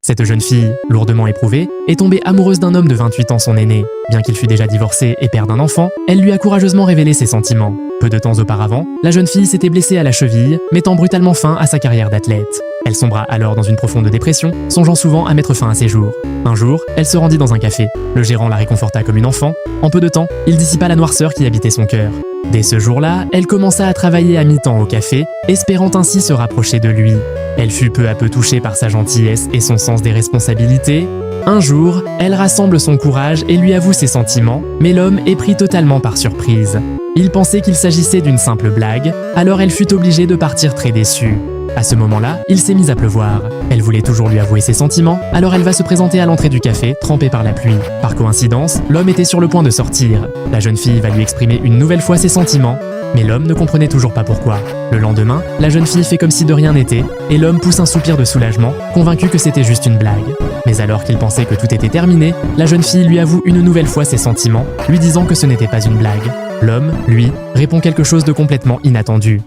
Cette jeune fille, lourdement éprouvée, est tombée amoureuse d'un homme de 28 ans, son aîné. Bien qu'il fût déjà divorcé et père d'un enfant, elle lui a courageusement révélé ses sentiments. Peu de temps auparavant, la jeune fille s'était blessée à la cheville, mettant brutalement fin à sa carrière d'athlète. Elle sombra alors dans une profonde dépression, songeant souvent à mettre fin à ses jours. Un jour, elle se rendit dans un café. Le gérant la réconforta comme une enfant. En peu de temps, il dissipa la noirceur qui habitait son cœur. Dès ce jour-là, elle commença à travailler à mi-temps au café, espérant ainsi se rapprocher de lui. Elle fut peu à peu touchée par sa gentillesse et son sens des responsabilités. Un jour, elle rassemble son courage et lui avoue ses sentiments, mais l'homme est pris totalement par surprise. Il pensait qu'il s'agissait d'une simple blague, alors elle fut obligée de partir très déçue. À ce moment-là, il s'est mis à pleuvoir. Elle voulait toujours lui avouer ses sentiments, alors elle va se présenter à l'entrée du café, trempée par la pluie. Par coïncidence, l'homme était sur le point de sortir. La jeune fille va lui exprimer une nouvelle fois ses sentiments, mais l'homme ne comprenait toujours pas pourquoi. Le lendemain, la jeune fille fait comme si de rien n'était, et l'homme pousse un soupir de soulagement, convaincu que c'était juste une blague. Mais alors qu'il pensait que tout était terminé, la jeune fille lui avoue une nouvelle fois ses sentiments, lui disant que ce n'était pas une blague. L'homme, lui, répond quelque chose de complètement inattendu.